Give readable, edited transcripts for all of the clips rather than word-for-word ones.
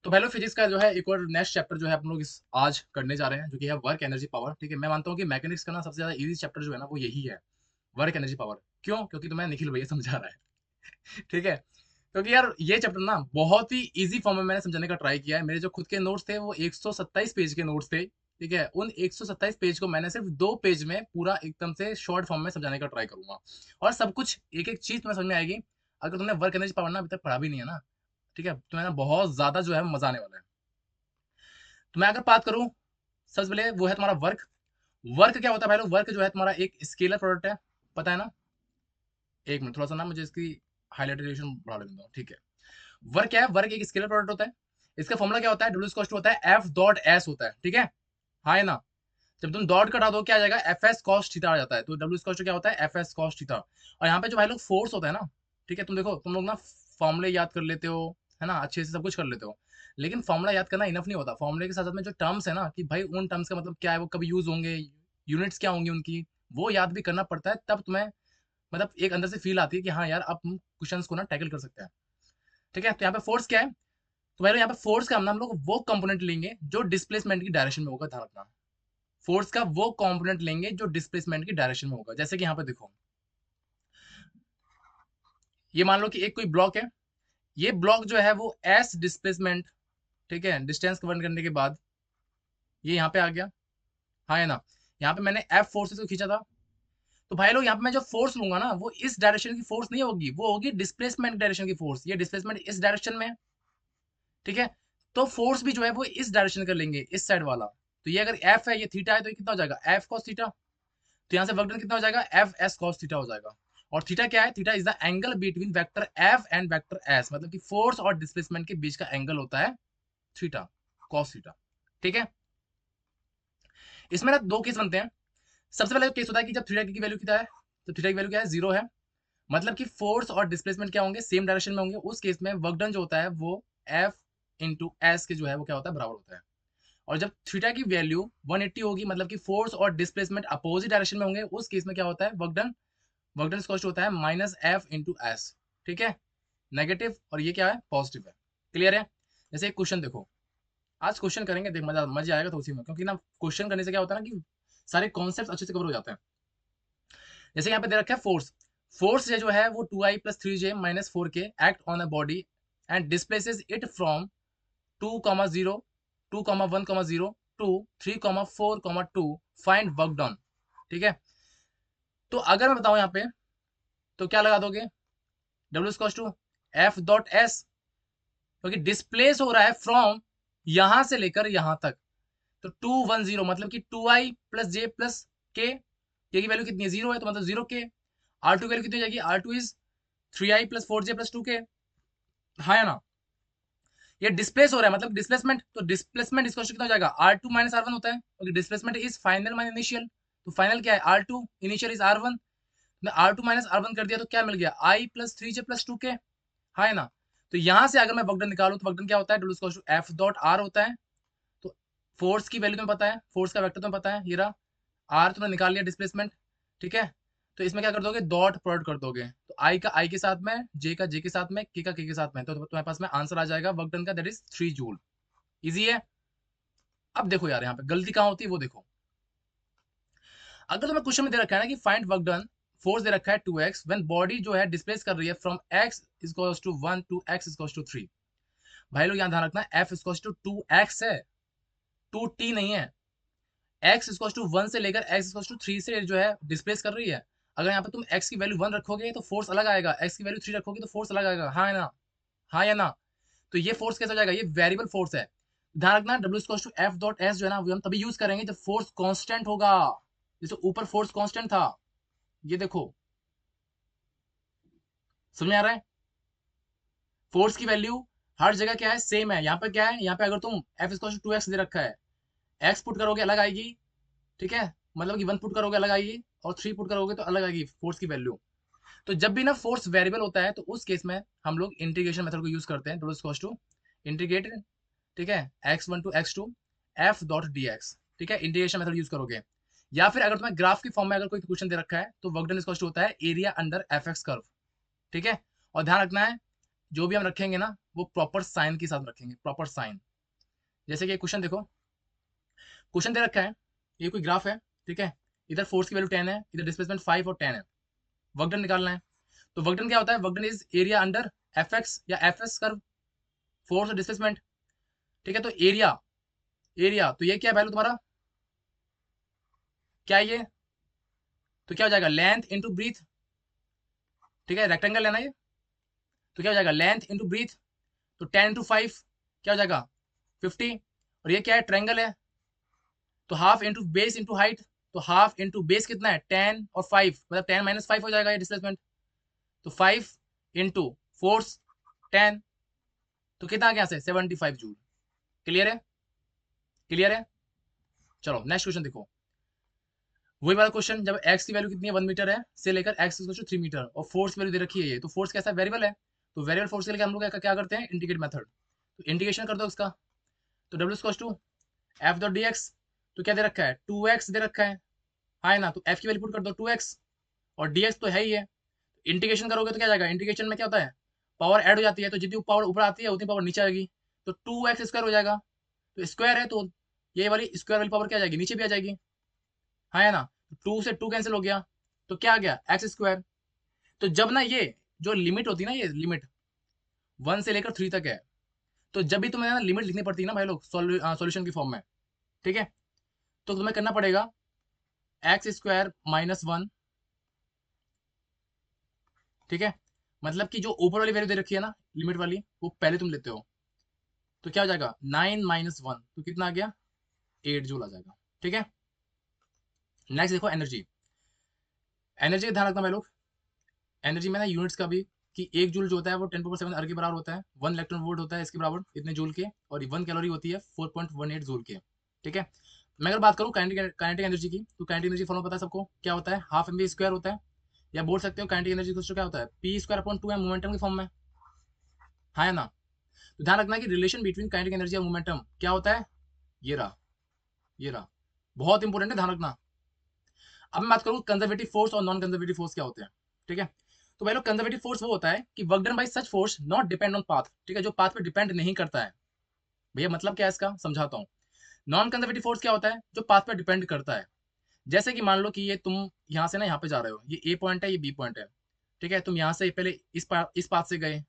तो पहले फिजिक्स का जो है एक और नेक्स्ट चैप्टर जो है हम लोग इस आज करने जा रहे हैं, जो कि है वर्क एनर्जी पावर। ठीक है, मैं मानता हूँ कि मैकेनिक्स का ना सबसे ज्यादा इजी चैप्टर जो है ना वो यही है, वर्क एनर्जी पावर। क्यों? क्योंकि तुम्हें निखिल भैया समझा रहा है। ठीक है, क्योंकि यार ये चैप्टर ना बहुत ही इजी फॉर्म में मैंने समझाने का ट्राई किया है। मेरे जो खुद के नोट्स थे वो 127 पेज के नोट्स थे। ठीक है, उन 127 पेज को मैंने सिर्फ 2 पेज में पूरा एकदम से शॉर्ट फॉर्म में समझाने का ट्राई करूंगा, और सब कुछ एक एक चीज तुम्हें समझ में आएगी। अगर तुमने वर्क एनर्जी पावर ना अभी तक पढ़ा भी नहीं है ना, ठीक है, तुम्हें ना बहुत ज्यादा जो है मजा आने वाला है। तो मैं अगर बात करूं, सबसे पहले वो है तुम्हारा वर्क। वर्क क्या होता है भाई? वर्क जो है तुम्हारा एक स्केलर प्रोडक्ट है, पता है ना? एक मिनट, थोड़ा सा ना मुझे इसकी हाईलाइटेशन बढ़ा लेने दो। ठीक है, वर्क क्या है? वर्क एक स्केलर प्रोडक्ट होता है। इसका फॉर्मूला क्या होता है? डब्ल्यू इक्वल टू होता है एफ डॉट एस होता है। ठीक है, हाँ है ना? जब तुम डॉट कटा दो क्या आ जाएगा? एफ एस कॉस थीटा आ जाता है। तो डब्ल्यू इक्वल टू क्या होता है? F S cos theta. और यहाँ पे जो भाई लोग फोर्स होता है ना, ठीक है, तुम देखो तुम लोग ना फॉर्मूले याद कर लेते हो, है ना, अच्छे से सब कुछ कर लेते हो, लेकिन फॉर्मूला याद करना इनफ नहीं होता। फॉर्मूले के साथ साथ में जो टर्म्स है ना, कि भाई उन टर्म्स का मतलब क्या है, वो कभी यूज होंगे, यूनिट्स क्या होंगी उनकी, वो याद भी करना पड़ता है। तब तुम्हें मतलब एक अंदर से फील आती है कि हाँ यार, अब हम क्वेश्चंस को ना टैकल कर सकते हैं। ठीक है, तो यहाँ पे फोर्स क्या है? तो भाई यहाँ पे फोर्स का हम लोग वो कंपोनेंट लेंगे जो डिस्प्लेसमेंट की डायरेक्शन में होगा। ध्यान रखना, फोर्स का वो कंपोनेंट लेंगे जो डिस्प्लेसमेंट की डायरेक्शन में होगा। जैसे कि यहाँ पे देखो, ये मान लो कि एक कोई ब्लॉक है, ये ब्लॉक जो है वो एस डिस्प्लेसमेंट, ठीक है, डिस्टेंस कवर करने के बाद ये यहाँ पे आ गया, हाँ है ना? यहाँ पे मैंने एफ फोर्स को खींचा था। तो भाई लोग यहाँ पे मैं जो फोर्स लूंगा ना, वो इस डायरेक्शन की फोर्स नहीं होगी, वो होगी डिस्प्लेसमेंट डायरेक्शन की फोर्स। ये डिस्प्लेसमेंट इस डायरेक्शन में है, ठीक है, तो फोर्स भी जो है वो इस डायरेक्शन कर लेंगे, इस साइड वाला। तो ये अगर एफ है, ये थीटा है, तो ये कितना हो जाएगा? F cos theta. तो यहाँ से वर्क डन कितना हो जाएगा? एफ एस कॉस थीटा हो जाएगा। और थीटा क्या है? Theta is the angle between vector F and vector S, मतलब कि फोर्स और डिस्प्लेसमेंट के बीच का एंगल होता है थीटा, कॉस थीटा। ठीक है, इसमें ना दो केस बनते हैं। सबसे पहले केस होता है कि जब थीटा की वैल्यू कितना है, तो थीटा की वैल्यू क्या है? जीरो है, मतलब कि फोर्स और डिस्प्लेसमेंट क्या होंगे? सेम डायरेक्शन में होंगे। उस केस में वर्क डन जो होता है वो एफ इंटू एस के जो है वो क्या होता है? बराबर होता है। और जब थीटा की वैल्यू 180 होगी, मतलब कि फोर्स और डिस्प्लेसमेंट अपोजिट डायरेक्शन में होंगे, उस केस में क्या होता है? Work done, work done cost होता है माइनस एफ इंटू एस। ठीक है, नेगेटिव, और ये क्या है? पॉजिटिव है। क्लियर है? जैसे एक क्वेश्चन देखो, आज क्वेश्चन करेंगे, देख मजा मजा आएगा तो उसी में, क्योंकि ना क्वेश्चन करने से क्या होता है ना कि सारे कॉन्सेप्ट अच्छे से कवर हो जाते हैं। जैसे यहाँ पे दे रखा है फोर्स। फोर्स जो है वो 2i+3j-4k act on a body and displaces it from 2,0 2,1,0 to 3,4,2। फाइंड वर्क डन। ठीक है, तो अगर मैं बताऊं यहाँ पे, तो क्या लगा दोगे? W equals to F dot S, क्योंकि डिस्प्लेस हो रहा है फ्रॉम यहां से लेकर यहां तक। तो 210 मतलब कि 2i+j+k, के की वैल्यू कितनी है? जीरो है, तो मतलब जीरो के। आर टू वैल्यू कितनी हो जाएगी? आर टू इज 3i+4j+2k, हाँ या ना? ये डिस्प्लेस हो रहा है, मतलब डिस्प्लेसमेंट, तो डिस्प्लेसमेंट इसको कितना हो जाएगा? R two minus R one होता है, क्योंकि displacement is final minus initial. तो फाइनल क्या है? R two, initial is R one. R two minus R one कर दिया तो क्या मिल गया? i+3j+2k, हाँ है ना? तो यहां से अगर मैं वर्क डन निकालू तो वर्क डन क्या होता है? डब्ल्यू एफ डॉट आर होता है। तो फोर्स की वैल्यू तुम्हें पता है, फोर्स का वेक्टर तुम्हें पता है, ये रहा। आर तुमने निकाल लिया, डिस्प्लेसमेंट। ठीक है, तो इसमें क्या कर दोगे? डॉट प्रोडक्ट कर दोगे, तो आई का आई के साथ में, जे का जे के साथ में, के का के साथ में, तो तुम्हारे पास में आंसर आ जाएगा वर्क डन का, दैट इज 3 जूल। इजी है। अब देखो यार, यहाँ पे गलती कहाँ होती है वो देखो। अगर तुम्हें क्वेश्चन में दे रखा है ना कि फाइंड वर्क डन, फोर्स दे रखा है 2x, व्हेन बॉडी जो है डिस्प्लेस कर रही है from x equals to 1 to x equals to 3। भाई लोग यहाँ ध्यान रखना, f इक्वल्स टू 2x है, 2t नहीं है। x इक्वल्स टू 1 से लेकर x इक्वल्स टू 3 से जो है डिस्प्लेस कर रही है। अगर यहाँ पे तुम x की वैल्यू 1 रखोगे तो फोर्स अलग आएगा, x की वैल्यू 3 रखोगे तो फोर्स अलग आएगा, हाँ है ना? हाँ या ना? तो ये फोर्स कैसा हो जाएगा? ये वेरिएबल फोर्स है। ध्यान रखना, W equals to F dot S जो है ना, वो हम तभी यूज करेंगे जब फोर्स कांस्टेंट होगा। जैसे ऊपर फोर्स कांस्टेंट था, ये देखो, समझ में आ रहा है? फोर्स की वैल्यू हर जगह क्या है? सेम है। यहाँ पे क्या है? यहाँ पे अगर तुम एफ इक्वल्स टू 2x दे रखा है, x पुट करोगे अलग आएगी, ठीक है, मतलब कि 1 पुट करोगे अलग आएगी, और 3 पुट करोगे तो अलग आएगी फोर्स की वैल्यू। तो जब भी ना फोर्स वेरिएबल होता है तो उस केस में हम लोग इंटीग्रेशन मेथड को यूज करते हैं, डब्ल्यू इक्वल्स टू इंटीग्रेट, ठीक है, x1 to x2 f dot dx। ठीक है, इंटीग्रेशन मेथड यूज करोगे। या फिर अगर तुम्हें ग्राफ की फॉर्म में अगर कोई क्वेश्चन दे रखा है तो वर्क डन इक्वल्स टू होता है area under F x curve. ठीक है, और ध्यान रखना है जो भी हम रखेंगे ना वो प्रॉपर साइन के साथ रखेंगे, प्रॉपर साइन। जैसे कि क्वेश्चन देखो, क्वेश्चन दे रखा है, ये कोई ग्राफ है, ठीक है, इधर फोर्स की वैल्यू 10 है, इधर डिस्प्लेसमेंट 5 और 10 है, वर्क डन निकालना है। तो वर्क डन क्या होता है, work done is area under F x या एफ एस कर्व, फोर्स और डिस्प्लेसमेंट, ठीक है। तो एरिया, एरिया तो ये क्या वैल्यू तुम्हारा, क्या ये, तो क्या हो जाएगा लेंथ इंटू ब्रीथ, ठीक है, रेक्टेंगल लेना ये, तो क्या हो जाएगा लेंथ इंटू ब्रीथ, तो 10 इंटू 5 क्या हो जाएगा 50, और ये क्या है ट्रायंगल है, तो half into base into height, तो हाफ इंटू बेस कितना है 10 और 5, मतलब 10 माइनस 5 हो जाएगा ये डिस्प्लेसमेंट, तो 5 इंटू फोर्स 10, तो कितना आ गया 75 जूल। क्लियर है, क्लियर है। चलो नेक्स्ट क्वेश्चन देखो, वही वाला क्वेश्चन, जब x की वैल्यू कितनी है 1 मीटर है से लेकर x 3 मीटर और फोर्स वैल्यू दे रखी है ये, तो फोर्स कैसा वेरिएबल है, तो वेरिएबल फोर्स के लिए हम लोग क्या करते हैं, इंटीग्रेट मेथड, तो इंटीग्रेशन कर दो उसका, तो w equals to f dot dx, तो क्या दे रखा है 2x दे रखा है ना, तो f की वैल्यू पुट कर दो 2x, और dx तो है ही है, इंटीग्रेशन करोगे तो क्या जाएगा, इंटीग्रेशन में क्या होता है पावर ऐड हो जाती है, तो जितनी पावर ऊपर आती है उतनी पावर नीचे आएगी, तो 2x स्क्वायर हो जाएगा, तो स्क्वायर है तो ये वाली स्क्वायर वाली पावर क्या आ जाएगी नीचे भी आ जाएगी, है ना, 2 से 2 कैंसिल हो गया, तो क्या आ गया एक्स स्क्वायर। तो जब ना ये जो लिमिट होती है ना, ये लिमिट 1 से लेकर 3 तक है, तो जब भी तुम्हें ना लिमिट लिखनी पड़ती है ना भाई लोग सॉल्यूशन की फॉर्म में, ठीक है, तो तुम्हें करना पड़ेगा एक्स स्क्वायर माइनस 1, ठीक है, मतलब कि जो ऊपर वाली वैल्यू दे रखी है ना लिमिट वाली, वो पहले तुम लेते हो, तो क्या हो जाएगा 9 माइनस 1, तो कितना आ गया 8 जूल आ जाएगा, ठीक है। नेक्स्ट देखो एनर्जी, एनर्जी का ध्यान रखना भाई लोग, एनर्जी में ना यूनिट्स का भी, कि 1 जूल जो होता है वो 10⁻7 अर्ग के बराबर होता है, 1 इलेक्ट्रॉन वोल्ट होता है इसके बराबर इतने जूल के, और 1 कैलोरी होती है 4.18 जूल के, ठीक है। मैं अगर बात करूँ काइनेटिक एनर्जी की, तो काइनेटिक एनर्जी फॉर्मूला पता है सबको क्या होता है, हाफ एम स्क्वायर होता है, या बोल सकते हो काइनेटिक एनर्जी को क्या होता है पी स्क्वायर अपॉन 2 है मोमेंटम की फॉर्म में, है ना। तो ध्यान रखना कि रिलेशन बिटवीन काइनेटिक एनर्जी और मोमेंटम क्या होता है, ये रहा, ये रहा, बहुत इंपॉर्टेंट है, ध्यान रखना। अब मैं बात करूँ कंजर्वेटिव फोर्स और नॉन कंजर्वेटिव फोर्स क्या होते हैं, ठीक है। तो भाई लोग कंजर्वेटिव फोर्स वो होता है कि work done bye such force not depend on path, ठीक है, जो पाथ पे डिपेंड नहीं करता है। भैया मतलब क्या है इसका, समझाता हूँ। नॉन कंजर्वेटिव फोर्स क्या होता है, जो पाथ पे डिपेंड करता है। जैसे कि मान लो कि ये तुम यहाँ से ना यहाँ पे जा रहे हो, ये ए पॉइंट है, ये बी पॉइंट है, ठीक है, तुम यहाँ से पहले इस पाथ से गए,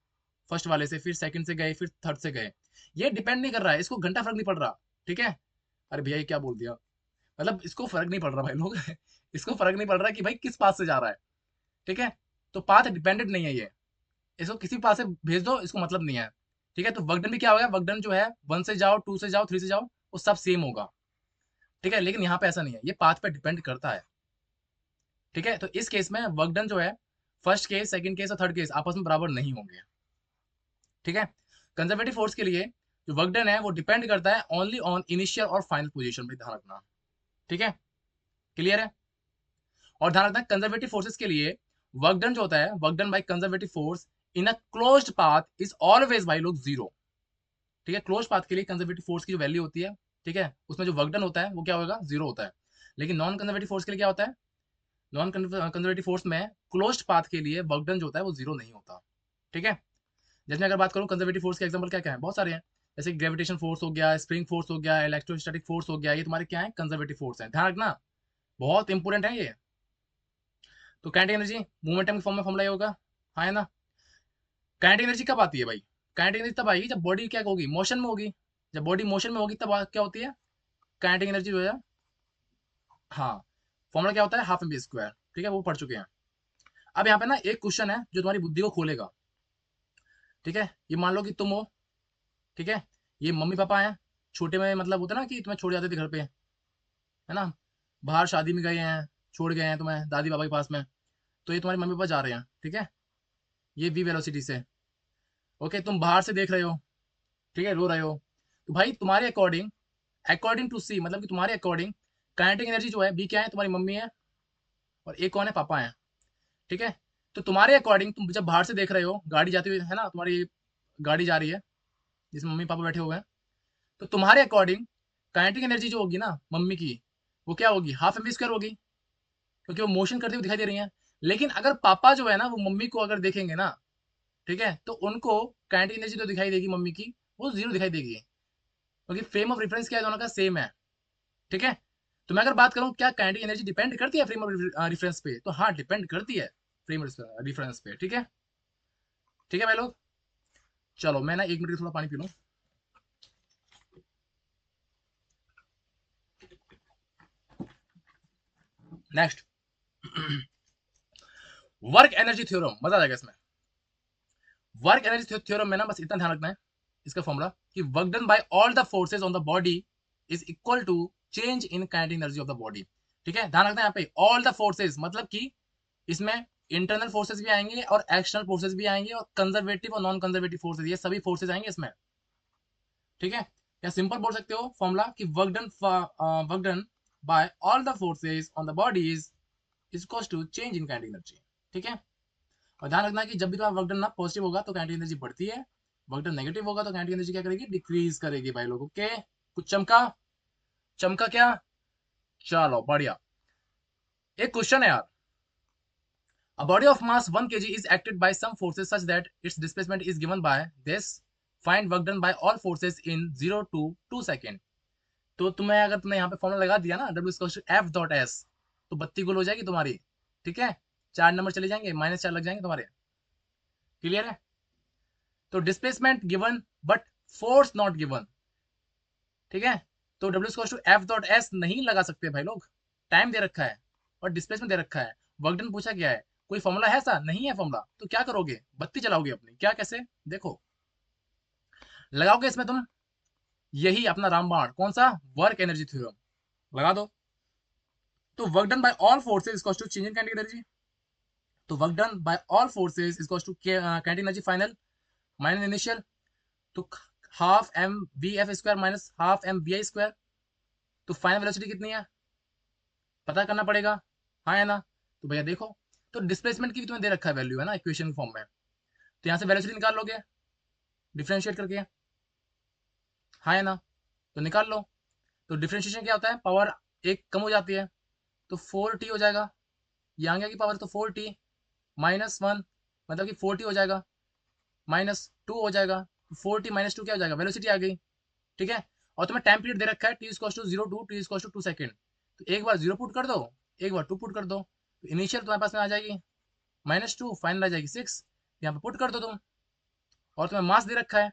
फर्स्ट वाले से, फिर सेकंड से गए, फिर थर्ड से गए, ये डिपेंड नहीं कर रहा है, इसको घंटा फर्क नहीं पड़ रहा, ठीक है। अरे भैया ये क्या बोल दिया, मतलब इसको फर्क नहीं पड़ रहा भाई लोग इसको फर्क नहीं पड़ रहा कि भाई किस पाथ से जा रहा है, ठीक है, तो पाथ डिपेंडेंट नहीं है ये, इसको किसी पास से भेज दो, इसको मतलब नहीं है, ठीक है। तो वर्कडन भी क्या होगा, वर्कडन जो है 1 से जाओ, 2 से जाओ, 3 से जाओ, वो सब सेम होगा, ठीक है, लेकिन यहाँ पे ऐसा नहीं है, ये पाथ पे डिपेंड करता है, ठीक है। तो इस केस में वर्कडन जो है फर्स्ट केस, सेकंड केस और थर्ड केस आपस में बराबर नहीं होंगे, ठीक है। कंजर्वेटिव फोर्स के लिए जो वर्कडन है वो डिपेंड करता है ओनली ऑन इनिशियल और फाइनल पोजिशन पे, ध्यान रखना, ठीक है, क्लियर है। और ध्यान रखना कंजर्वेटिव फोर्सेस के लिए वर्कडन जो होता है, work done by conservative force in a closed path is always by लोग जीरो, ठीक है। क्लोज पाथ के लिए कंजर्वेटिव फोर्स की जो वैल्यू होती है, ठीक है, उसमें जो वर्कडन होता है वो क्या होगा जीरो होता है, लेकिन नॉन कंजर्वेटिव फोर्स के लिए क्या होता है, नॉन कंजर्वेटिव फोर्स में क्लोज्ड पाथ के लिए वर्कडन जो होता है वो जीरो नहीं होता, ठीक है। जैसे मैं अगर बात करूं कंजर्वेटिव फोर्स के एग्जांपल क्या क्या है, बहुत सारे हैं, जैसे ग्रेविटेशन फोर्स हो गया, स्प्रिंग फोर्स हो गया, इलेक्ट्रोस्टैटिक फोर्स हो गया, ये तुम्हारे क्या है कंजर्वेटिव फोर्स है, ध्यान रखना, बहुत इंपॉर्टेंट है ये। तो काइनेटिक एनर्जी मोमेंटम के फॉर्म में फॉर्मूला ये होगा, हाँ है ना। काइनेटिक एनर्जी कब आती है भाई, काइनेटिक एनर्जी तब आएगी जब बॉडी क्या होगी मोशन में होगी, जब बॉडी मोशन में होगी तब क्या होती है काइनेटिक एनर्जी जो है, हाँ, फॉर्मूला क्या होता है हाफ एम बी स्क्वायर, ठीक है, वो पढ़ चुके हैं। अब यहाँ पे ना एक क्वेश्चन है जो तुम्हारी बुद्धि को खोलेगा, ठीक है। ये मान लो कि तुम हो, ठीक है, ये मम्मी पापा हैं, छोटे में मतलब होता है ना कि तुम्हें छोड़ जाते थे घर पे, है ना, बाहर शादी में गए हैं, छोड़ गए हैं तुम्हें दादी बाबा के पास में, तो ये तुम्हारे मम्मी पापा जा रहे हैं, ठीक है, ये वी वेलोसिटी से, ओके, तुम बाहर से देख रहे हो, ठीक है, रो रहे हो, तो भाई तुम्हारे अकॉर्डिंग, अकॉर्डिंग टू सी मतलब कि तुम्हारे अकॉर्डिंग काइनेटिक एनर्जी जो है बी क्या है, तुम्हारी मम्मी है, और एक कौन है पापा है, ठीक है। तो तुम्हारे अकॉर्डिंग तुम जब बाहर से देख रहे हो, गाड़ी जाती हुई है ना, तुम्हारी गाड़ी जा रही है जिसमें मम्मी पापा बैठे हुए हैं, तो तुम्हारे अकॉर्डिंग काइनेटिक एनर्जी जो होगी ना मम्मी की, वो क्या होगी हाफ एम वी स्क्वायर होगी, क्योंकि वो मोशन करते हुए दिखाई दे रही हैं। लेकिन अगर पापा जो है ना वो मम्मी को अगर देखेंगे ना, ठीक है, तो उनको काइनेटिक एनर्जी तो दिखाई देगी मम्मी की, वो जीरो दिखाई देगी, क्योंकि फ्रेम ऑफ रेफरेंस क्या है, दोनों का सेम है। ठीक है, तो मैं अगर बात करूं क्या काइनेटिक एनर्जी डिपेंड करती है फ्रेम ऑफ रेफरेंस पे, तो हाँ डिपेंड करती है फ्रेम रेफरेंस पे। ठीक है, ठीक है भाई लोग, चलो मैं ना 1 मिनट के थोड़ा पानी पी लूं। नेक्स्ट वर्क एनर्जी थ्योरम, मजा आ जाएगा इसमें। वर्क एनर्जी थ्योरम में ना बस इतना ध्यान रखना है इसका फॉर्मूला कि work done by all the forces on the body is equal to change in kinetic energy of the body. ठीक है, ध्यान रखना है यहाँ पे ऑल द फोर्सेज, मतलब कि इसमें इंटरनल फोर्सेज भी आएंगे और एक्सटर्नल फोर्सेज भी आएंगे और कंजर्वेटिव और नॉन कंजर्वेटिव फोर्सेज, ये सभी फोर्सेज आएंगे इसमें। ठीक है, या सिंपल बोल सकते हो फॉर्मूला कि work done by all the forces on the body is equal to change in kinetic energy. ठीक है, और ध्यान रखना कि जब भी तुम्हारा वर्क डन ना पॉजिटिव होगा तो काइनेटिक एनर्जी बढ़ती है, वर्क डन नेगेटिव होगा तो काइनेटिक एनर्जी क्या करेगी, डिक्रीज करेगी भाई लोग। ओके, कुछ चमका, चमका क्या, चलो बढ़िया। एक क्वेश्चन है यार, a body of mass 1 kg is acted by some forces such that its displacement is given by this, find work done by all forces in 0 to 2 second। तो तुम्हें अगर तुमने यहाँ पे फॉर्मूला लगा दिया ना W=F.S, तो बत्ती गुल हो जाएगी तुम्हारी। ठीक है, 4 नंबर चले जाएंगे, -4 लग जाएंगे तुम्हारे। क्लियर है, तो displacement given but force not given. ठीक है, तो W=F.S नहीं लगा सकते भाई लोग, टाइम दे रखा है और डिस्प्लेसमेंट दे रखा है, वर्क डन पूछा गया है, कोई फॉर्मूला है ऐसा नहीं है फॉर्मूला, तो क्या करोगे, बत्ती चलाओगे अपनी, क्या कैसे देखो लगाओगे इसमें तुम, यही अपना रामबाण, कौन सा, वर्क एनर्जी थ्योरम लगा दो। तो work done by all forces is to change in kinetic energy, तो work done by all forces is to kinetic energy final minus initial, तो half M V F square minus half M V I square, तो final velocity कितनी है पता करना पड़ेगा, हाँ है ना। तो भैया देखो, तो डिस्प्लेसमेंट की भी तुम्हें दे रखा है वैल्यू, है ना इक्वेशन फॉर्म में, तो यहाँ से वेलोसिटी निकाल लोगे डिफ्रेंशिएट करके, हाँ है ना, तो निकाल लो। तो डिफ्रेंशिएशन क्या होता है, पावर एक कम हो जाती है, तो 4t हो जाएगा, ये आ गया की पावर, तो 4t -1 मतलब कि 4t हो जाएगा, -2 हो जाएगा, 4t -2 क्या हो जाएगा, वेलोसिटी आ गई। ठीक है, और तुम्हें टाइम पीरियड दे रखा है t=0 to t=2 सेकेंड, तो एक बार 0 पुट कर दो, एक बार 2 पुट कर दो, तो इनिशियल तुम्हारे पास में आ जाएगी -2, फाइनल आ जाएगी 6, यहाँ पे पुट कर दो तुम, और तुम्हें मास दे रखा है,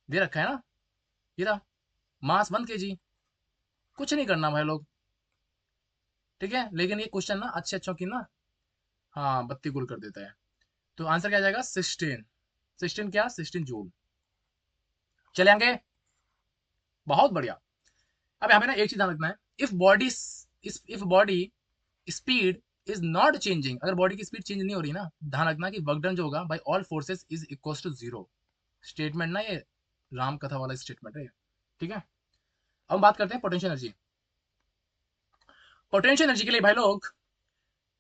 दे रखा है ना, ये रहा मास 1 kg, कुछ नहीं करना भाई लोग। ठीक है, लेकिन ये क्वेश्चन ना अच्छे अच्छों की ना, हाँ बत्ती गुल कर देता है, तो आंसर क्या आ जाएगा 16, 16 क्या, 16 जूल। चले आगे, बहुत बढ़िया। अब यहाँ पे ना एक चीज ध्यान रखना है, if body speed is not changing, अगर बॉडी की स्पीड चेंज नहीं हो रही ना, ध्यान रखना कि वर्क डन जो होगा by all forces is equal to 0। Statement ना ये राम कथा वाला स्टेटमेंट है। ठीक है, अब बात करते हैं पोटेंशियल एनर्जी। पोटेंशियल एनर्जी के लिए भाई लोग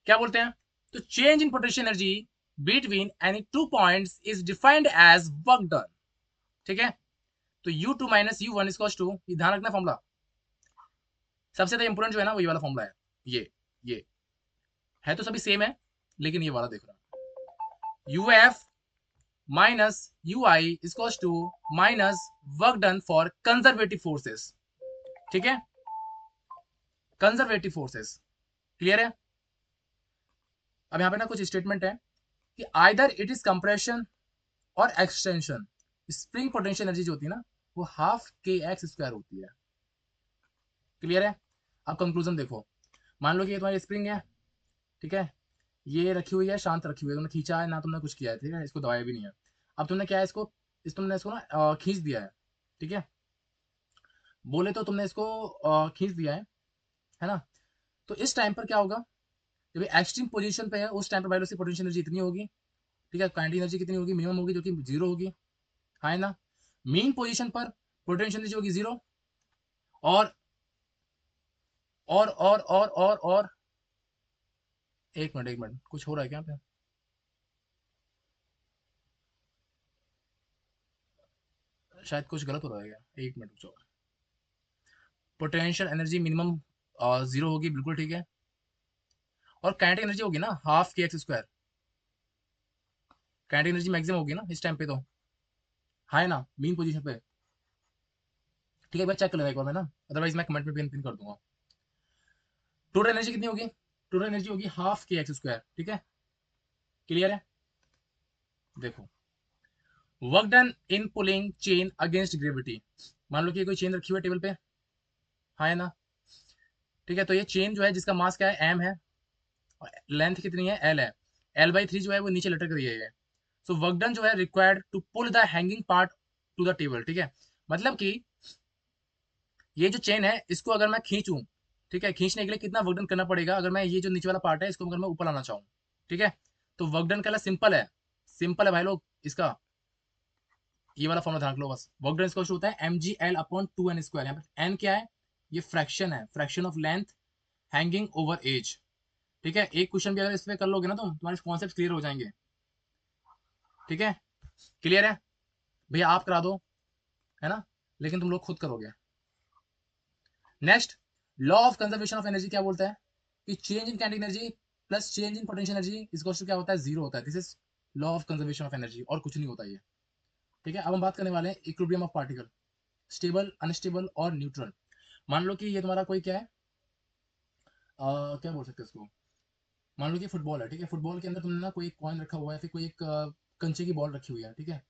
क्या बोलते हैं, तो change in potential energy between any two points is defined as work done. ठीक है, तो U2 - U1 इज टू, ध्यान रखना फॉर्मूला, सबसे ज्यादा इंपोर्टेंट जो है ना वो ये वाला फॉर्मूला है, ये है तो सभी सेम है, लेकिन ये वाला देख रहा, UF -UI is to minus work done for conservative forces. ठीक है, कंजर्वेटिव फोर्सेस, क्लियर है। अब यहाँ पे ना कुछ स्टेटमेंट है कि आइदर इट इज कंप्रेशन और एक्सटेंशन, स्प्रिंग पोटेंशियल एनर्जी जो होती है ना वो ½ kx² होती है। क्लियर है, अब कंक्लूजन देखो, मान लो कि ये तुम्हारी स्प्रिंग है, ठीक है, ये रखी हुई है, शांत रखी हुई है, तुमने खींचा है ना, तुमने कुछ किया है, ठीक है, इसको दबाया भी नहीं है, अब तुमने क्या है इसको, तुमने इसको ना खींच दिया है। ठीक है, बोले तो तुमने इसको खींच दिया है ना, तो इस टाइम पर क्या होगा, जब एक्सट्रीम पोजीशन पे है उस टाइम पर बायोलॉजी पोटेंशियल एनर्जी इतनी होगी, ठीक है, काइनेटिक एनर्जी कितनी होगी, मिनिमम होगी जो कि 0 होगी, है ना। मीन पोजीशन पर पोटेंशियल एनर्जी होगी 0, और और एक मिनट कुछ हो रहा है क्या पे, शायद कुछ गलत हो रहा है क्या, एक मिनट रुको। पोटेंशियल एनर्जी मिनिमम 0 होगी, बिल्कुल ठीक है, और काइनेटिक एनर्जी होगी ना ½ kx², काइनेटिक एनर्जी मैक्सिमम होगी ना इस टाइम पे, तो हाँ है ना, मीन पोजीशन पे। ठीक है, एक बार चेक कर लेना एक बार मैं ना, अदरवाइज मैं कमेंट में पिन कर दूंगा। टोटल एनर्जी कितनी होगी? टोटल एनर्जी होगी हाफ के एक्स स्क्वायर। ठीक है, क्लियर है? देखो, work done in pulling chain against gravity. मान लो कि कोई चेन रखी हुई है टेबल पे, हाँ है ना? ठीक है, तो ये चेन जो है जिसका मास क्या है, एम है, लेंथ कितनी है, एल है, L/3 जो है वो नीचे लटक रही है। सो वर्क डन जो है required to pull the hanging part to the table. ठीक है, मतलब कि ये जो चेन है इसको अगर मैं खींचूं, ठीक है, खींचने के लिए कितना वर्क डन करना पड़ेगा, अगर मैं ये जो नीचे वाला पार्ट है इसको अगर मैं ऊपर लाना चाहूँ, ठीक है, तो वर्क डन का सिंपल है, सिंपल है भाई लोग इसका, ये वाला फॉर्मूला ध्यान रख लो बस। वर्क डन इसका होता है mgl/2n²। यहाँ पे n क्या है, ये फ्रैक्शन है, fraction of length hanging over edge. ठीक है, एक क्वेश्चन भी अगर इस पे कर लोगे ना तुम, तुम्हारे कॉन्सेप्ट क्लियर हो जाएंगे। ठीक है, क्लियर है? भैया आप करा दो, है ना, लेकिन तुम लोग खुद करोगे। Next, law of conservation of energy क्या बोलता है कि change in kinetic energy plus change in potential energy इसको क्या होता है, जीरो होता है। This is law of conservation of energy, और कुछ नहीं होता ये। ठीक है, अब हम बात करने वाले हैं equilibrium of particle, stable, unstable और न्यूट्रल। मान लो कि ये तुम्हारा कोई क्या है, क्या बोल सकते हैं इसको, मान लो कि फुटबॉल है। ठीक है, फुटबॉल के अंदर तुमने ना कोई एक कॉइन रखा हुआ है, फिर कोई एक कंचे की बॉल रखी हुई है। ठीक है,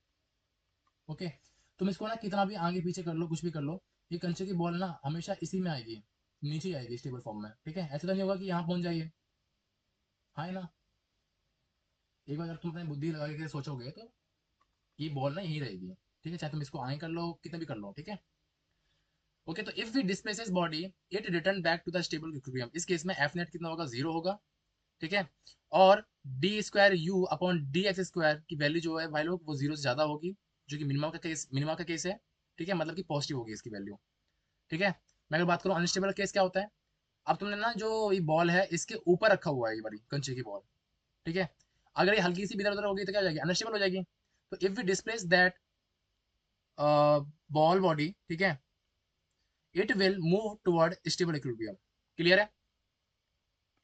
ओके, तुम इसको ना कितना भी आगे पीछे कर लो, कुछ भी कर लो, ये कंचे की बॉल ना हमेशा इसी में आएगी, नीचे ही आएगी स्टेबल फॉर्म में। ठीक है, ऐसा तो नहीं होगा कि यहाँ पहुंच जाइए, हाँ है ना? एक बार अगर तुम अपनी बुद्धि लगा के सोचोगे तो ये बॉल ना यही रहेगी। ठीक है, चाहे तुम इसको आए कर लो, कितना भी कर लो। ठीक है, ओके, तो if we displaces body it return back to the stable equilibrium. इस केस में एफ नेट कितना होगा, जीरो होगा। ठीक है, और d² u/dx² की वैल्यू जो है भाई लोग वो जीरो से ज्यादा होगी, जो कि मिनिमम का केस है। ठीक है, मतलब कि पॉजिटिव होगी इसकी वैल्यू। ठीक है, मैं अगर बात करूँ अनस्टेबल केस क्या होता है, अब तुमने ना जो ये बॉल है इसके ऊपर रखा हुआ है, ये वाली कंचे की बॉल। ठीक है, अगर ये हल्की सी भी इधर उधर होगी तो क्या हो जाएगी, अनस्टेबल हो जाएगी। तो if we displace that ball body, ठीक है, it will move toward stable equilibrium. Clear है?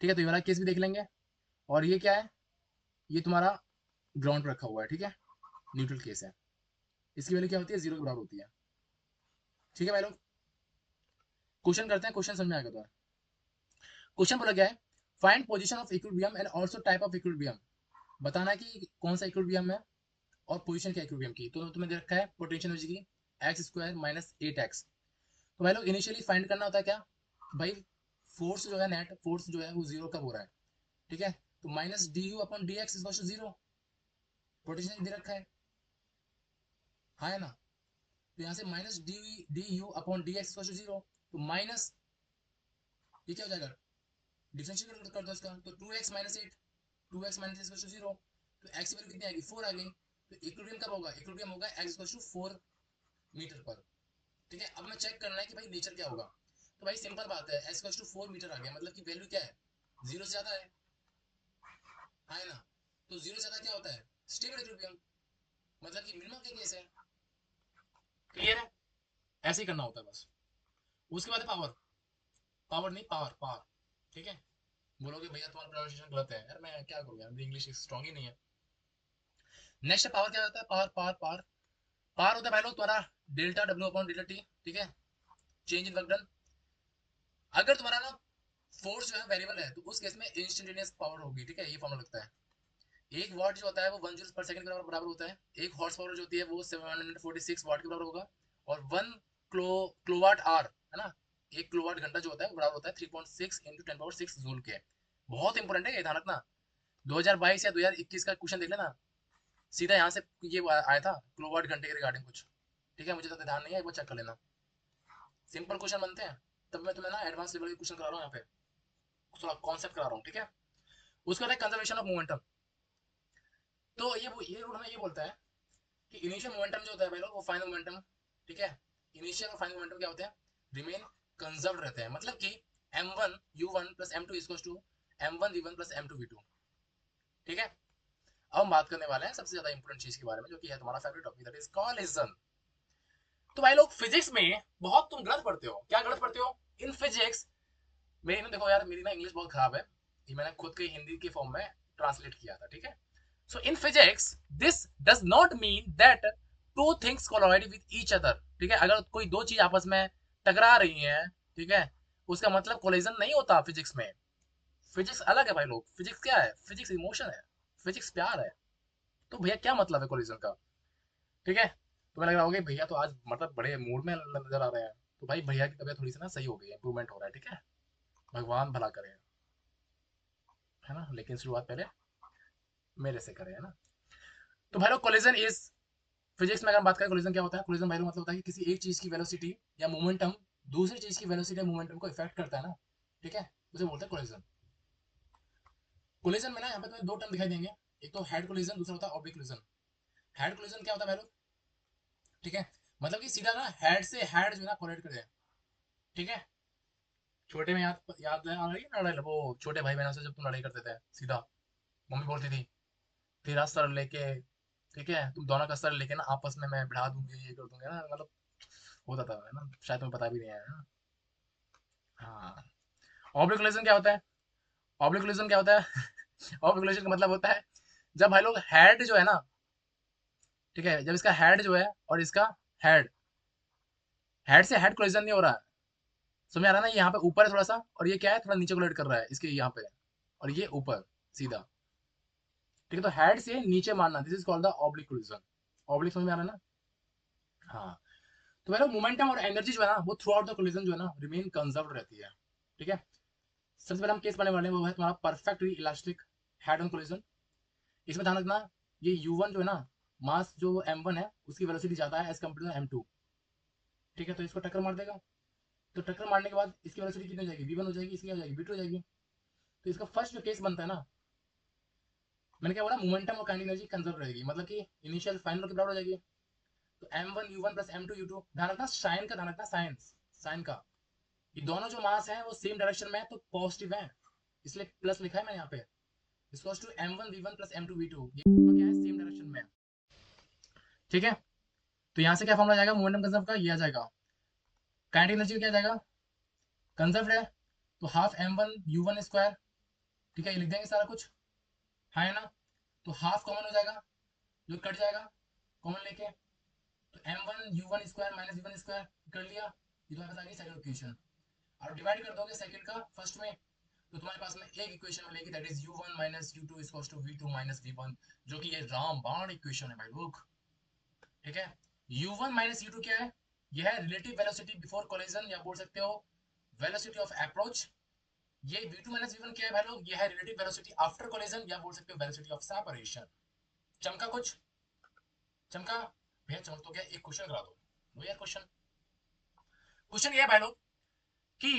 ठीक है, तो ये वाला केस भी देख लेंगे। और ये क्या है, ये तुम्हारा ग्राउंड पर रखा हुआ है। ठीक है, न्यूट्रल केस है, इसकी वैल्यू क्या होती है, जीरो के बराबर होती है। ठीक है भाई लोग, क्वेश्चन करते हैं, क्वेश्चन समझ में आएगा तो। क्वेश्चन बोला गया है, find position of equilibrium and also type of equilibrium. बताना है कि कौन सा इक्विलिब्रियम है और पोजीशन क्या इक्विलिब्रियम की। तो तुम्हें दे रखा है पोटेंशियल एनर्जी की x² - 8x। तो भाई लोग इनिशियली फाइंड करना होता है क्या, भाई फोर्स जो है, नेट फोर्स जो है वो जीरो कब हो रहा है। ठीक है, तो -du/dx = 0, पोटेंशियल दे रखा है, हाँ है ना? तो यहाँ से -du/dx = 0, तो माइनस, ये क्या हो जाएगा, डिफरेंशिएट कर दो इसका, तो 2x - 8, 2x - 8 = 0। तो x की वैल्यू कितनी आएगी, 4 आ गई। तो इक्विलिब्रियम कब होगा, इक्विलिब्रियम होगा x = 4 मीटर पर। ठीक है, अब हमें चेक करना है कि भाई नेचर क्या होगा। तो भाई सिंपल बात है, x = 4 मीटर आ गया, मतलब कि वैल्यू क्या है, जीरो से ज्यादा है, हाँ है ना? तो जीरो से ज्यादा क्या होता है, स्टेबल इक्विलिब्रियम, मतलब कि मिनिमम का केस है। क्लियर है? ऐसे ही करना होता है बस। उसके बाद पावर, पावर नहीं, पावर, पावर। ठीक है, बोलोगे भैया तुम्हारा प्रोनाउंसिएशन गलत है, यार मैं क्या करूँ यार, मेरी इंग्लिश स्ट्रांग ही नहीं है। नेक्स्ट पावर क्या होता है, पावर पावर पावर पावर होता है भाई लोग तुम्हारा Δw/Δt। ठीक है, चेंज इन वर्क डन। अगर तुम्हारा ना फोर्स जो है वेरिएबल है, तो उस केस में इंस्टेंटेनियस पावर होगी। ठीक है, ये फॉर्मूला लगता है। एक वॉट जो होता है वो 1 जूल पर सेकंड के बराबर होता है। एक हॉर्स पावर जो होती है वो 746 वाट के बराबर होगा। और 1 किलोवाट आवर, है ना, एक किलोवाट घंटा जो होता है वो बराबर होता है 3.6 × 10⁶ जूल के। बहुत इंपॉर्टेंट है ये, ध्यान रखना। 2022 या 2021 का क्वेश्चन देख लेना, सीधा यहाँ से ये आया था किलोवाट घंटे के रिगार्डिंग कुछ। ठीक है, मुझे तो ध्यान नहीं है, वो चेक कर लेना। सिंपल क्वेश्चन बनते हैं, तब मैं तुम्हें ना एडवांस लेवल के क्वेश्चन करा रहा हूँ यहाँ पे, थोड़ा कॉन्सेप्ट करा रहा हूँ। ठीक है, उसके बाद कंजर्वेशन ऑफ मोमेंटम। तो ये रूल हमें ये बोलता है कि इनिशियल मोमेंटम जो होता है भाई लोग वो फाइनल मोमेंटम, ठीक है, इनिशियल और फाइनल मोमेंटम क्या होते हैं, रिमेन कंजर्व रहते हैं। मतलब कि m1u1 + m2 = m1v1 + m2v2। ठीक है, अब हम बात करने वाले हैं सबसे ज्यादा इंपॉर्टेंट चीज के बारे में, जो कि है तुम्हारा favourite topic, that is collision. तो भाई लोग फिजिक्स में बहुत तुम गलत पढ़ते हो। क्या गलत पढ़ते हो इन फिजिक्स? मेरी ना देखो यार, मेरी ना इंग्लिश बहुत खराब है, ये मैंने खुद के हिंदी के फॉर्म में ट्रांसलेट किया था। ठीक है, so in physics this does not mean that two things collide with each other, ठीक है। अगर कोई दो चीज आपस में टकरा रही हैं, ठीक है, उसका मतलब कोलिजन नहीं होता फिजिक्स में। फिजिक्स अलग है भाई लोग। फिजिक्स क्या है? फिजिक्स इमोशन है, फिजिक्स प्यार है। तो भैया क्या मतलब है कोलिजन का? ठीक है, तुम्हें लग रहा होगा भैया तो आज मतलब बड़े मूड में नजर आ रहे हैं। तो भाई भैया की तबीयत थोड़ी सी ना सही हो गई है, इंप्रूवमेंट हो रहा है, ठीक है। भगवान भला करे, है ना। लेकिन शुरुआत पहले मेरे से करे, है ना। तो भाई लोग कोलिजन इज, फिजिक्स में अगर हम बात करें कोलिजन क्या होता है, कोलिजन भाई लोग मतलब होता है कि किसी एक चीज की वेलोसिटी या मोमेंटम दूसरी चीज की वेलोसिटी या मोमेंटम को इफेक्ट करता है ना, ठीक है, उसे बोलते हैं कोलिजन। कोलिजन में ना यहाँ पे तुम्हें दो टर्म दिखाई देंगे, एक तो हेड कोलिजन, दूसरा होता है ऑब्लिक कोलिजन। हेड कोलिजन क्या होता है भाई लोग, ठीक है, मतलब कि सीधा ना हेड से हेड जो है ना कोलाइड कर जाए, ठीक है। छोटे में याद याद आ रही है ना लड़ाई, वो छोटे भाई बहनों से जब तुम लड़ाई करते थे सीधा, मम्मी बोलती थी तेरा सर लेके, ठीक है, तुम दोनों का सर लेके ना आपस में मैं बढ़ा दूंगी, ये कर दूंगी ना, मतलब होता था, है ना। शायद तुम्हें पता भी नहीं है ना। हाँ। ऑब्लिक कोलिजन क्या होता है? ऑब्लिक कोलिजन क्या होता है? ऑब्लिक कोलिजन का मतलब होता है जब भाई लोग हेड जो है ना, ठीक है, जब इसका हेड जो है और इसका हेड, हेड से हेड कोलिजन नहीं हो रहा है, समझ आ रहा है ना। ये यहाँ पे ऊपर है थोड़ा सा, और ये क्या है, थोड़ा नीचे कोलाइड कर रहा है इसके यहाँ पे, और ये ऊपर सीधा, ठीक है। तो हेड से नीचे मारना, this is called the oblique collision. Oblique समझ में आ रहा है ना। हाँ। तो भाई मोमेंटम और एनर्जी जो है ना वो थ्रू आउट द कोलिजन जो है ना रिमेन कंजर्व रहती है, ठीक है। सबसे पहले हम केस पढ़ने वाले हैं, वो है तुम्हारा perfectly elastic head on collision. इसमें ध्यान रखना, ये u1 जो है ना, मास जो m1 है उसकी वेलोसिटी ज्यादा है एज कम्पेयर टू m2, ठीक है। तो इसको टक्कर मार देगा, तो टक्कर मारने के बाद इसकी वेलोसिटी कितनी हो जाएगी, v1 हो जाएगी, इसकी हो जाएगी v2 हो जाएगी। तो इसका फर्स्ट जो केस बनता है ना, मैंने क्या बोला, मोमेंटम और काइनेटिक एनर्जी कंजर्व रहेगी, मतलब कि इनिशियल फाइनल के बराबर हो जाएगी। तो m1 u1 plus m2 u2, ध्यान रखना साइन का, ध्यान रखना साइंस, साइन का, ये दोनों जो मास है वो सेम डायरेक्शन में है तो पॉजिटिव है, इसलिए प्लस लिखा है मैंने यहाँ पे। Equals to m1 v1 plus m2 v2, ये क्या है, सेम डायरेक्शन में है, ठीक है। तो यहाँ से क्या फॉर्मूला जाएगा मोमेंटम कंजर्व का, ये आ जाएगा। काइनेटिक एनर्जी क्या जाएगा, कंजर्व है, तो हाफ m1 u1 स्क्वायर, ठीक है, ये लिख देंगे सारा कुछ, हाँ है ना। तो हाफ कॉमन हो जाएगा, जो कट जाएगा कॉमन लेके, तो m1 u1 square minus v1 square कर लिया, ये तुम्हारे पास आ गई सेकंड इक्वेशन। और डिवाइड कर दोगे सेकंड का फर्स्ट में, तो तुम्हारे पास में एक इक्वेशन मिलेगी, that is u1 minus u2 equals to v2 minus v1, जो कि ये रामबाण इक्वेशन है भाई लोग, ठीक है। u1 माइनस u2 क्या है, यह है रिलेटिव वेलोसिटी बिफोर कोलिजन, या बोल सकते हो वेलोसिटी ऑफ अप्रोच। ये v2 माइनस v1 क्या है भाई लोग, ये है रिलेटिव वेलोसिटी आफ्टर कोलिजन, या बोल सकते हो वेलोसिटी ऑफ सेपरेशन। चमका कुछ, चमका भैया, चमक तो गया, एक क्वेश्चन करा दो। वो यार क्वेश्चन, क्वेश्चन ये है भाई लोग कि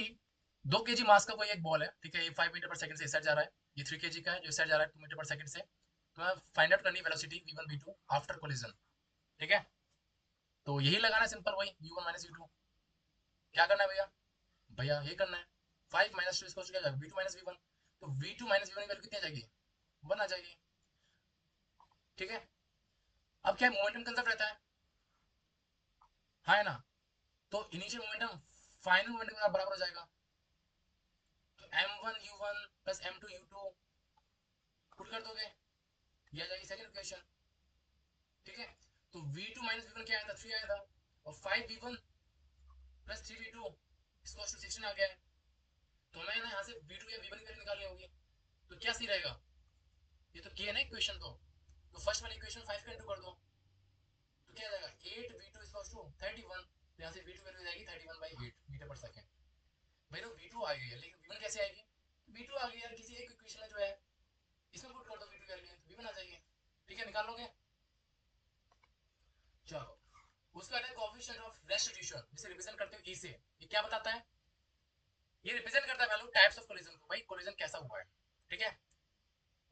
2 kg मास का कोई एक बॉल है, ठीक है, ये 5 मीटर पर सेकंड से इस साइड जा रहा है, ये 3 kg का है जो इस साइड जा रहा है 2 मीटर पर सेकंड से। तो फाइंड आउट करनी velocity v1 v2 after collision, ठीक है। तो यही लगाना है सिंपल, वही u1 माइनस u2। क्या करना है भैया, भैया ये करना है, 5 माइनस 2 इसको क्या जाएगा v2 माइनस v1, तो v2 माइनस v1 की वैल्यू कितनी आ जाएगी, 1 आ जाएगी, ठीक है। अब क्या मोमेंटम कंजर्व रहता है, हाँ है ना। तो इनिशियल मोमेंटम फाइनल मोमेंटम के बराबर हो जाएगा, तो m1 u1 plus m2 u2 put कर दोगे, ये आ जाएगी सेकंड इक्वेशन, ठीक है। तो v2 माइनस v1 क्या आया था, 3 आया था, और 5v1 प्लस 3v2 इसको 16 आ गया है। तो हमें ना यहाँ से v2 या v1 की वैल्यू निकालनी होगी, तो क्या सही रहेगा, ये तो किया ना इक्वेशन, तो फर्स्ट वाली इक्वेशन 5 का इंटू कर दो, तो क्या आ जाएगा 8v2 इक्वल्स टू 31, तो यहाँ से v2 वैल्यू आ जाएगी 31/8 मीटर पर सेकंड। भाई तो v2 आ गई है, लेकिन v1 कैसे आएगी, v2 आ गई यार, किसी एक इक्वेशन में जो है इसमें पुट कर दो v2 वैल्यू, तो v1 आ जाएगी, ठीक है, निकाल लोगे। चलो उसका है कोएफिशिएंट ऑफ रेस्टिट्यूशन, जिसे रिप्रेजेंट करते हो e से, ये क्या बताता है, ये रिप्रेजेंट करता है वैल्यू टाइप्स ऑफ कोलिजन को, भाई कोलिजन कैसा हुआ है, ठीक है।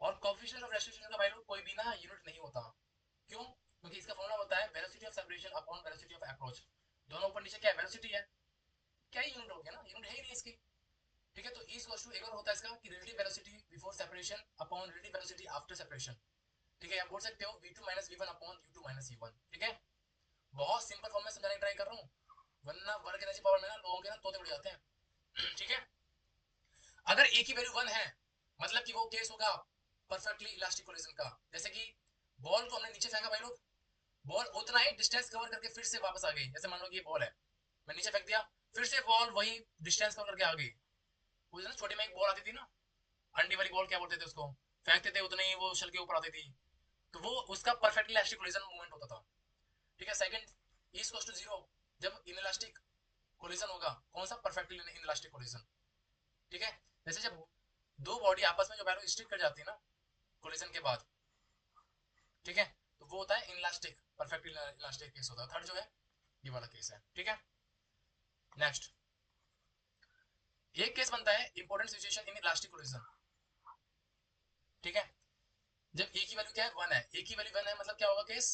और कोएफिशिएंट ऑफ रेस्टिट्यूशन का वैल्यू कोई भी ना यूनिट नहीं होता, क्यों, क्योंकि इसका फॉर्मूला होता है velocity of separation upon velocity of approach, दोनों ऊपर नीचे क्या है, वेलोसिटी है, क्या ही यूनिट हो गया ना, यूनिट है ही नहीं इसकी, ठीक है। तो ई इक्वल्स टू एक और होता है इसका कि relative velocity before separation upon relative velocity after separation, ठीक है। आप बोल सकते हो v2 minus v1 upon u2 minus u1, ठीक है। बहुत सिंपल फॉर्म में समझाने की ट्राई कर रहा हूँ, वरना वर्क एनर्जी पावर में ना लोगों के ना तोते उड़ जाते हैं, ठीक है। अगर ए की वैल्यू 1 है, मतलब कि वो केस होगा परफेक्टली इलास्टिक कोलिजन का। जैसे कि बॉल को हमने नीचे फेंका भाई लोग, बॉल उतना ही डिस्टेंस कवर करके फिर से वापस आ गई। जैसे मान लो कि ये बॉल है, मैं नीचे फेंक दिया, फिर से बॉल वही डिस्टेंस कवर करके आ गई। वो ना छोटी में एक बॉल आती थी ना, अंडी वाली बॉल क्या बोलते थे उसको, फेंकते थे उतने ही वो शल के ऊपर आती थी, तो वो उसका परफेक्टली इलास्टिक कोलिजन मूवमेंट होता था। ठीक है। सेकंड, ई इक्वल्स टू 0 जब इनइलास्टिक कोलिजन होगा। कौन सा? Perfectly inelastic collision. ठीक है। जैसे जब दो बॉडी आपस में जो पहले स्टिक कर जाती है ना कोलिजन के बाद, ठीक है, तो वो होता है इनइलास्टिक, परफेक्टली इलास्टिक केस होता है। थर्ड जो है ये वाला केस है। ठीक है। नेक्स्ट, एक केस बनता है important situation in elastic collision. ठीक है। जब ए की वैल्यू क्या है? 1 है। ए की वैल्यू 1 है मतलब क्या होगा केस?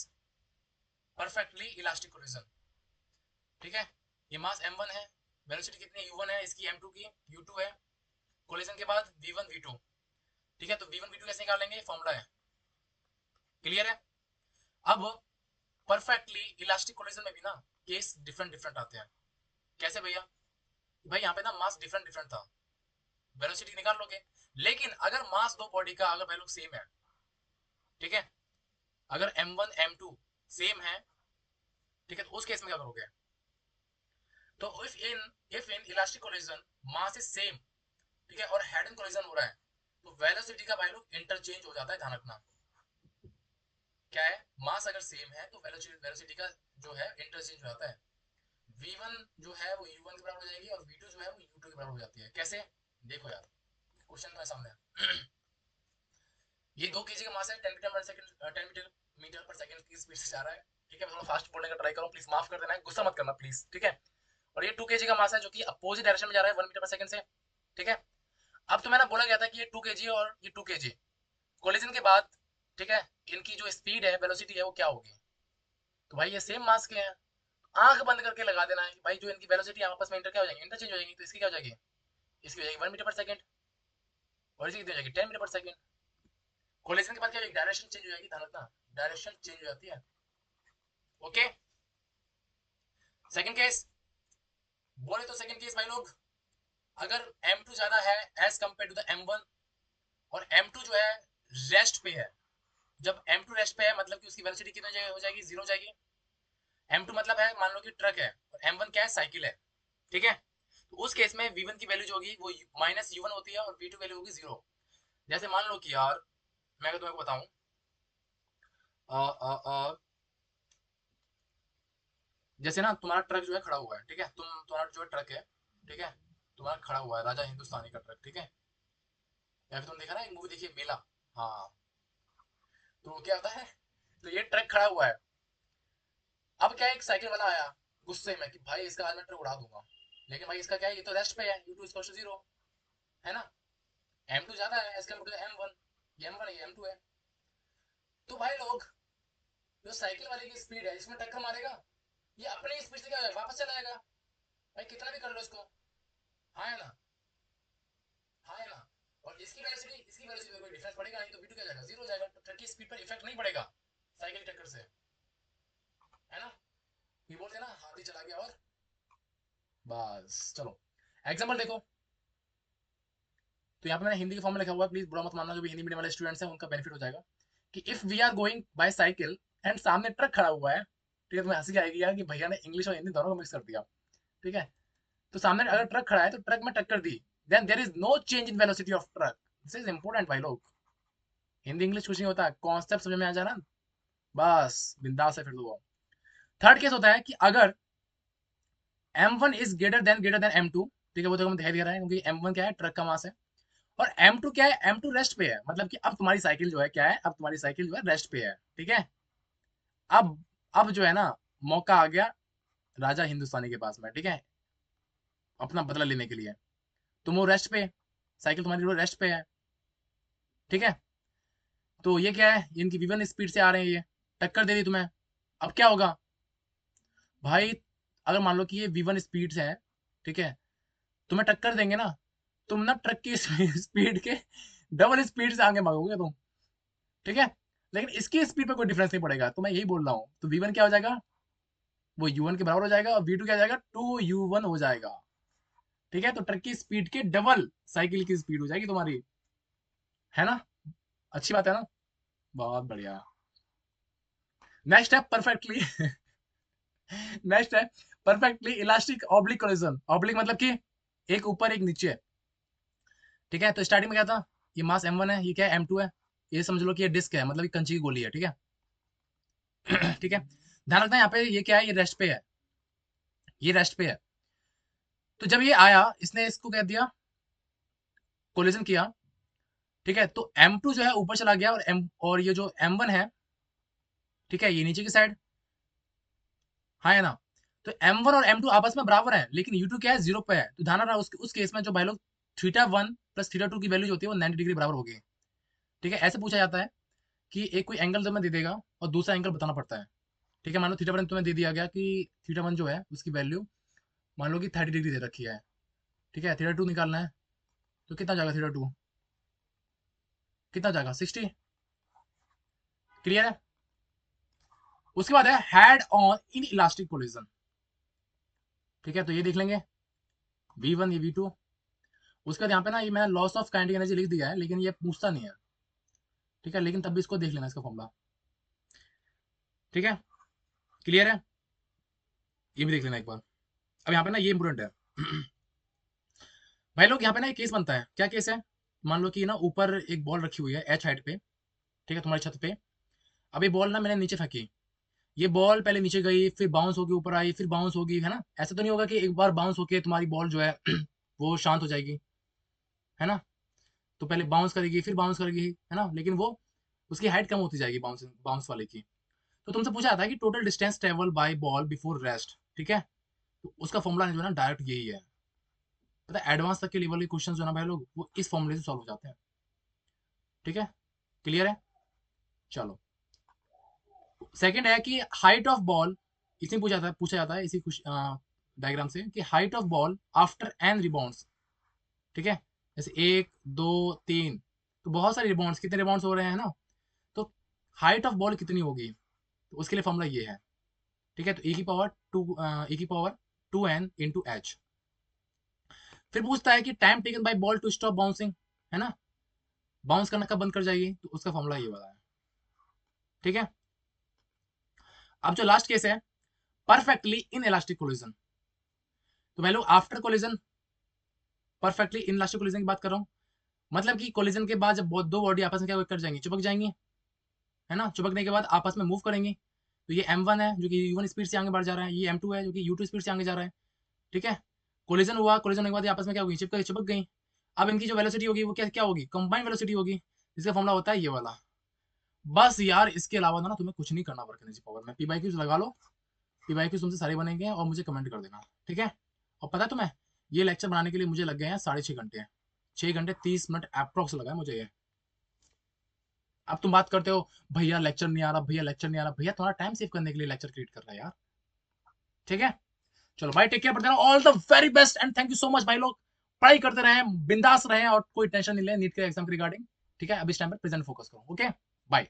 Perfectly elastic collision. ठीक है। ये मास m1 है, वेलोसिटी कितनी है? u1 है, इसकी m2 की u2 है। कोलिजन के बाद v1 v2। ठीक है। तो v1 v2 कैसे निकालेंगे? फॉर्मूला है। क्लियर है? अब परफेक्टली इलास्टिक कोलिजन में भी ना केस डिफरेंट डिफरेंट आते हैं। कैसे भैया? भाई यहाँ पे ना मास डिफरेंट डिफरेंट था, वेलोसिटी निकाल लोगे, लेकिन अगर मास दो बॉडी का अगर वैल्यू सेम है, ठीक है, अगर m1 m2 सेम है, ठीक है, तो उस केस में क्या करोगे? तो if in elastic collision mass is same, ठीक है, और हेड एंड कोलिजन हो रहा है, तो वेलोसिटी का वैल्यू इंटरचेंज हो जाता है। ध्यान रखना क्या है, मास अगर सेम है तो वेलोसिटी का जो है इंटरचेंज हो जाता है। v1 जो है वो u1 के बराबर हो जाएगी और v2 जो है वो u2 के बराबर हो जाती है। कैसे? देखो यार, क्वेश्चन तो है सामने। ये 2 kg का मास है, 10 मीटर पर सेकंड, 10 मीटर पर सेकंड की स्पीड से जा रहा है। ठीक है, मैं थोड़ा फास्ट बोलने का ट्राई करूँ, प्लीज माफ कर देना, गुस्सा मत करना प्लीज। ठीक है। और ये 2 kg का मास है जो कि अपोजिट डायरेक्शन में जा रहा है 1 मीटर पर सेकंड से। ठीक है। अब तो मैंने बोला गया था कि ये 2 kg और ये 2 kg कोलिजन के बाद, ठीक है, इनकी जो स्पीड है, वेलोसिटी है, वो क्या होगी? तो भाई ये सेम मास के हैं, आंख बंद करके लगा देना है कि भाई जो इनकी वेलोसिटी आपस में इंटर क्या हो जाएगी? इंटरचेंज हो जाएगी। तो इसकी क्या हो जाएगी? इसकी हो जाएगी 1 मीटर पर सेकंड और इसकी कितनी हो जाएगी? 10 मीटर पर सेकंड। कोलिजन के बाद क्या हो जाएगी? डायरेक्शन चेंज हो जाएगी। ध्यान रखना, डायरेक्शन चेंज हो जाती है। ओके। सेकंड केस बोले तो, सेकंड केस भाई लोग, अगर m2 ज्यादा है as compare to the m1 और m2 जो है रेस्ट पे है, जब m2 रेस्ट पे है मतलब कि उसकी वेलोसिटी कितनी हो जाएगी? 0 हो जाएगी। m2 मतलब है, मान लो कि ट्रक है, और m1 क्या है? साइकिल है। ठीक है। तो उस केस में v1 की वैल्यू जो होगी वो माइनस u1 होती है और v2 वैल्यू होगी 0। जैसे मान लो कि यार मैं अगर तुम्हें बताऊं, जैसे ना तुम्हारा ट्रक जो है खड़ा हुआ है, ठीक है, तुम्हारा जो ट्रक है, ठीक है, तुम्हारा खड़ा हुआ है, राजा हिंदुस्तानी का ट्रक। ठीक है। या फिर तुम देखा ना एक मूवी देखिए मेला, हाँ, तो क्या होता है, तो ये ट्रक खड़ा हुआ है। अब क्या है, एक साइकिल वाला आया गुस्से में कि भाई इसका आज मैं ट्रक उड़ा दूंगा, लेकिन भाई इसका क्या है, ये तो रेस्ट पे है, u2 इक्वल टू 0 है ना, m2 ज्यादा है इसका m1, ये m1 है, ये m2 है। तो भाई लोग, जो साइकिल वाले की स्पीड है, इसमें टक्कर मारेगा, ये अपनी स्पीड से क्या हो जाएगा? वापस चला जाएगा। भाई कितना भी कर लो इसको, हाँ है ना, हाँ है ना। और इसकी वेलोसिटी में कोई डिफरेंस पड़ेगा नहीं, तो v2 क्या जाएगा? 0 हो जाएगा। तो ट्रक की स्पीड पर इफेक्ट नहीं पड़ेगा साइकिल की टक्कर से, है ना। ये बोलते हैं ना, हाथी चला गया और बस। चलो एग्जाम्पल देखो, तो यहाँ पे मैंने हिंदी के फॉर्म में लिखा हुआ है, प्लीज बुरा मत मानना, जो भी हिंदी मीडियम वाले स्टूडेंट्स हैं उनका बेनिफिट हो जाएगा। कि if we are going by cycle and सामने ट्रक खड़ा हुआ है, ठीक है, तुम्हें हंसी आएगी यार कि भैया ने इंग्लिश और हिंदी दोनों को मिक्स कर दिया। ठीक है। तो सामने अगर ट्रक खड़ा है तो ट्रक में टक्कर दी, then there is no change in velocity of truck. This is important भाई लोग, हिंदी इंग्लिश कुछ नहीं होता, कॉन्सेप्ट समझ में आ जा रहा, बस बिंदास है फिर तो वो। थर्ड केस होता है कि अगर m1 is greater than m2, ठीक है, वो तो हम दिखाई दे रहा है क्योंकि m1 क्या है? ट्रक का मास है। और m2 क्या है? m2 रेस्ट पे है, मतलब कि अब तुम्हारी साइकिल जो है क्या है? अब तुम्हारी साइकिल जो है रेस्ट पे है। ठीक है। अब अब जो है ना, मौका आ गया राजा हिंदुस्तानी के पास में, ठीक है, अपना बदला लेने के लिए। तुम वो रेस्ट पे, साइकिल तुम्हारी रेस्ट पे है। ठीक है। तो ये क्या है? इनकी विवन स्पीड से आ रहे हैं, ये टक्कर दे दी तुम्हें। अब क्या होगा भाई? अगर मान लो कि ये v1 स्पीड से है, ठीक है, तुम्हें टक्कर देंगे ना, तुम ना ट्रक की स्पीड के डबल स्पीड से आगे भागोगे तुम। ठीक है। लेकिन इसकी स्पीड पे कोई डिफरेंस नहीं पड़ेगा, तो मैं यही बोल रहा हूँ, तो v1 क्या हो जाएगा? वो u1 के बराबर हो जाएगा, और v2 क्या हो जाएगा? 2u1 हो जाएगा। ठीक है। तो ट्रक की स्पीड के डबल साइकिल की स्पीड हो जाएगी तुम्हारी, है ना। अच्छी बात है ना, बहुत बढ़िया। नेक्स्ट है परफेक्टली नेक्स्ट है perfectly elastic oblique collision. Oblique मतलब कि एक ऊपर एक नीचे, ठीक है। तो स्टार्टिंग में क्या था, ये मास m1 है, ये क्या है m2 है, ये समझ लो कि ये डिस्क है, मतलब ये कंची की गोली है, ठीक है ठीक है। ध्यान रखना यहाँ पे ये क्या है, ये रेस्ट पे है, ये रेस्ट पे है। तो जब ये आया, इसने इसको कह दिया कोलिजन किया, ठीक है। तो m2 जो है ऊपर चला गया, और ये जो m1 है, ठीक है, ये नीचे की साइड, हाँ है ना। तो m1 और m2 आपस में बराबर है, लेकिन u2 क्या है, जीरो पे है। तो ध्यान रखना उस केस में जो भाई लोग थीटा 1 प्लस थीटा 2 की वैल्यू जो होती है वो 90 डिग्री बराबर होगी, ठीक है। ऐसे पूछा जाता है कि एक कोई एंगल तुम्हें दे देगा और दूसरा एंगल बताना पड़ता है, ठीक है। मान लो थीटा 1 तुम्हें दे दिया गया कि थीटा 1 जो है उसकी वैल्यू मान लो कि 30 डिग्री दे रखी है, ठीक है। थीटा 2 निकालना है, तो कितना जाएगा थीटा 2, कितना जाएगा 60, क्लियर है। उसके बाद है head on in elastic collision, ठीक है। तो ये देख लेंगे v1 ये v2। उसके बाद यहाँ पे ना ये मैंने लॉस ऑफ काइनेटिक एनर्जी लिख दिया है, लेकिन ये पूछता नहीं है, ठीक है। लेकिन तब भी इसको देख लेना, इसका फॉर्मूला, ठीक है, क्लियर है। ये भी देख लेना एक बार। अब यहाँ पे ना ये इंपोर्टेंट है भाई लोग, यहाँ पे ना एक केस बनता है। क्या केस है, मान लो कि ना ऊपर एक बॉल रखी हुई है h हाइट पे, ठीक है, तुम्हारी छत पे। अब ये बॉल ना मैंने नीचे फेंकी, ये बॉल पहले नीचे गई, फिर बाउंस होके ऊपर आई, फिर बाउंस होगी, है ना। ऐसा तो नहीं होगा कि एक बार बाउंस होके तुम्हारी बॉल जो है वो शांत हो जाएगी, है ना। तो पहले बाउंस करेगी, फिर बाउंस करेगी, है ना, लेकिन वो उसकी हाइट कम होती जाएगी बाउंस बाउंस वाले की। तो तुमसे पूछा जाता है कि total distance travel by ball before rest, ठीक है। तो उसका फॉर्मूला जो है ना डायरेक्ट यही है। पता है एडवांस तक के लेवल के क्वेश्चन जो है ना भाई लोग, वो इस फॉर्मूले से सॉल्व हो जाते हैं, ठीक है, क्लियर है। चलो, सेकंड है कि हाइट ऑफ बॉल, इसमें पूछा जाता है इसी डायग्राम से कि height of ball after N rebounds, ठीक है। जैसे 1 2 3, तो बहुत सारे रिबाउंड्स, कितने रिबाउंड्स हो रहे हैं ना, तो हाइट ऑफ बॉल कितनी होगी, तो उसके लिए फॉर्मूला ये है, ठीक है। तो e की पावर 2n × h। फिर पूछता है कि time taken by ball to stop bouncing, है ना, बाउंस करना कब बंद कर जाएगी, तो उसका फॉर्मूला ये वाला है, ठीक है। अब जो लास्ट केस है परफेक्टली इन इलास्टिक कोलिजन, तो मैं लोग after collision perfectly in elastic collision की बात कर रहा हूँ। मतलब कि कोलिजन के बाद जब दो बॉडी आपस में क्या कर जाएंगी, चिपक जाएंगी, है ना। चिपकने के बाद आपस में मूव करेंगी। तो ये m1 है जो कि u1 स्पीड से आगे बढ़ जा रहा है, ये m2 है जो कि u2 स्पीड से आगे जा रहा है, ठीक है। कोलिजन हुआ, कोलिजन होने के बाद ये आपस में क्या होगी, चिपक गई। अब इनकी जो वेलोसिटी होगी वो क्या क्या होगी, कंबाइंड वेलोसिटी होगी, जिसका फॉर्मूला होता है ये वाला। बस यार इसके अलावा ना तुम्हें कुछ नहीं करना वर्क एनर्जी पावर में। पी/क्यूज लगा लो, पी/क्यूज तुमसे सारे बनेंगे और मुझे कमेंट कर देना, ठीक है। और पता है तुम्हें, ये लेक्चर बनाने के लिए मुझे लग गए हैं 6.5 घंटे, 6 घंटे 30 मिनट अप्रोक्स लगा है मुझे ये। अब तुम बात करते हो भैया लेक्चर नहीं आ रहा, भैया लेक्चर नहीं आ रहा, भैया तुम्हारा टाइम सेव करने के लिए लेक्चर क्रिएट कर रहा है यार, ठीक है। चलो भाई टेक केयर, पढ़ते रहो, all the very best and thank you so much भाई लोग। पढ़ाई करते रहे, बिंदास रहे और कोई टेंशन नहीं ले नीट के एग्जाम के रिगार्डिंग, ठीक है। अब इस टाइम पर प्रेजेंट फोकस करो, ओके, बाय।